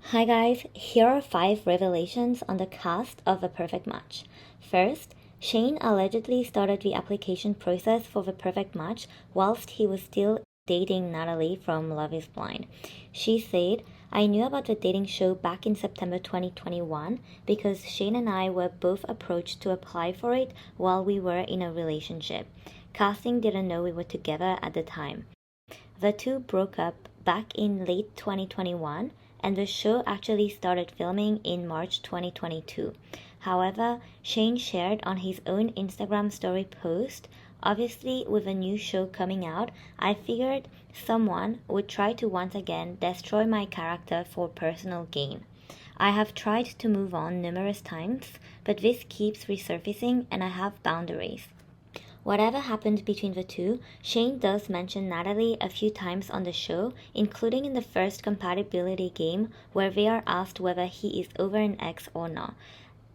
Hi guys, here are 5 revelations on the cast of The Perfect Match. First, Shane allegedly started the application process for The Perfect Match whilst he was still dating Natalie from Love is Blind. She said, I knew about the dating show back in September 2021 because Shane and I were both approached to apply for it while we were in a relationship. Casting didn't know we were together at the time. The two broke up back in late 2021, and the show actually started filming in March 2022. However, Shane shared on his own Instagram story post, obviously, with a new show coming out, I figured someone would try to once again destroy my character for personal gain. I have tried to move on numerous times, but this keeps resurfacing and I have boundaries. Whatever happened between the two, Shane does mention Natalie a few times on the show, including in the first compatibility game where they are asked whether he is over an ex or not.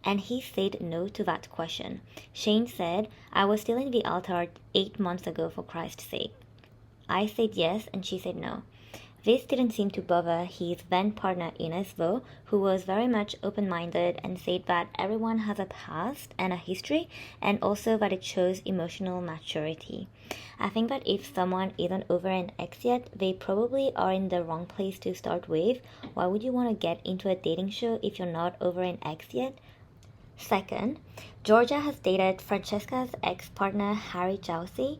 And he said no to that question. Shane said, I was still in the altar 8 months ago for Christ's sake. I said yes and she said no. This didn't seem to bother his then partner Ines though, who was very much open-minded and said that everyone has a past and a history and also that it shows emotional maturity. I think that if someone isn't over an ex yet, they probably are in the wrong place to start with. Why would you want to get into a dating show if you're not over an ex yet? Second, Georgia has dated Francesca's ex-partner Harry Jowsey.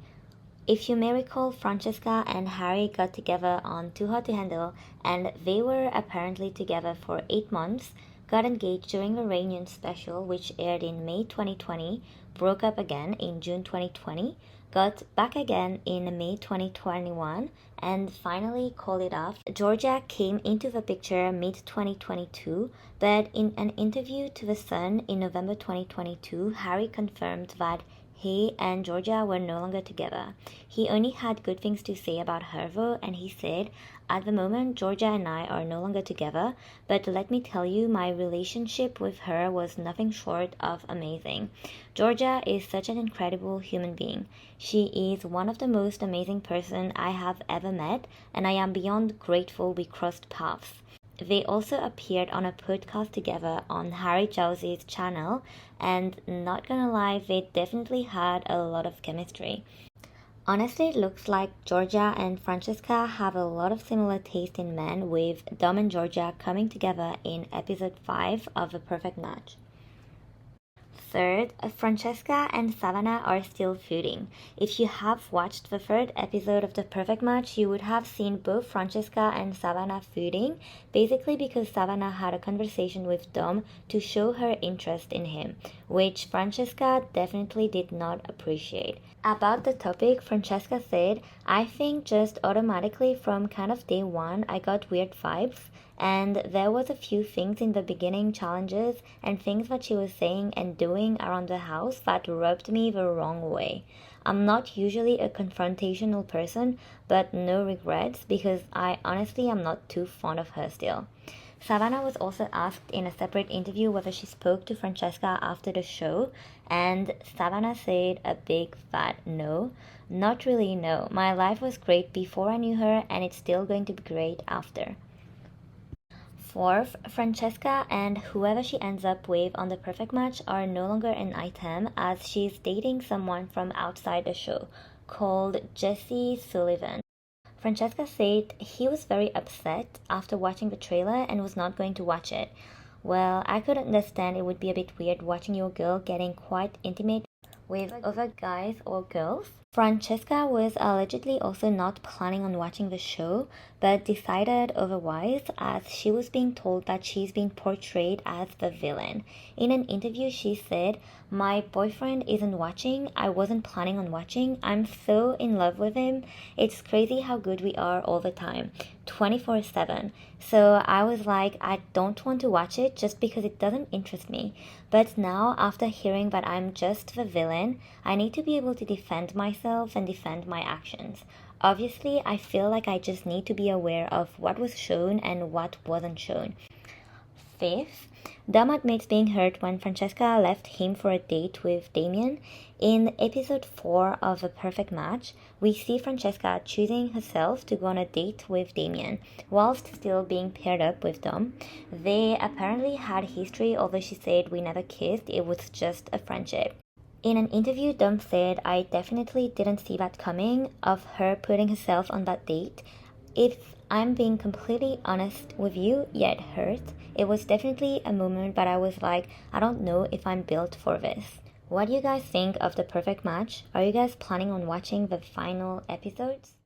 If you may recall, Francesca and Harry got together on Too Hot to Handle, and they were apparently together for 8 months, got engaged during the reunion special, which aired in May 2020, broke up again in June 2020, got back again in May 2021, and finally called it off. Georgia came into the picture mid 2022, but in an interview to The Sun in November 2022, Harry confirmed that he and Georgia were no longer together. He only had good things to say about her though, and he said, at the moment, Georgia and I are no longer together, but let me tell you, my relationship with her was nothing short of amazing. Georgia is such an incredible human being. She is one of the most amazing person I have ever met, and I am beyond grateful we crossed paths. They also appeared on a podcast together on Harry Jowsey's channel, and not gonna lie, they definitely had a lot of chemistry. Honestly, it looks like Georgia and Francesca have a lot of similar taste in men, with Dom and Georgia coming together in episode 5 of The Perfect Match. Third, Francesca and Savannah are still feuding. If you have watched the third episode of The Perfect Match, you would have seen both Francesca and Savannah feuding, basically because Savannah had a conversation with Dom to show her interest in him, which Francesca definitely did not appreciate. About the topic, Francesca said, I think just automatically from kind of day one, I got weird vibes. And there was a few things in the beginning challenges and things that she was saying and doing around the house that rubbed me the wrong way. I'm not usually a confrontational person, but no regrets because I honestly am not too fond of her still. Savannah was also asked in a separate interview whether she spoke to Francesca after the show, and Savannah said a big fat no. Not really, no. My life was great before I knew her, and it's still going to be great after. Fourth, Francesca and whoever she ends up with on The Perfect Match are no longer an item as she's dating someone from outside the show called Jesse Sullivan. Francesca said he was very upset after watching the trailer and was not going to watch it. Well, I could understand it would be a bit weird watching your girl getting quite intimate with other guys or girls. Francesca was allegedly also not planning on watching the show, but decided otherwise as she was being told that she's being portrayed as the villain. In an interview, she said, my boyfriend isn't watching, I wasn't planning on watching, I'm so in love with him, it's crazy how good we are all the time, 24/7. So I was like, I don't want to watch it just because it doesn't interest me. But now, after hearing that I'm just the villain, I need to be able to defend myself and defend my actions. Obviously, I feel like I just need to be aware of what was shown and what wasn't shown. 5th, Dom admits being hurt when Francesca left him for a date with Damien. In episode 4 of A Perfect Match, we see Francesca choosing herself to go on a date with Damien, whilst still being paired up with Dom. They apparently had history, although she said we never kissed, it was just a friendship. In an interview, Dom said, "I definitely didn't see that coming, of her putting herself on that date. If I'm being completely honest with you, yeah, it hurt. It was definitely a moment, but I was like, I don't know if I'm built for this." What do you guys think of The Perfect Match? Are you guys planning on watching the final episodes?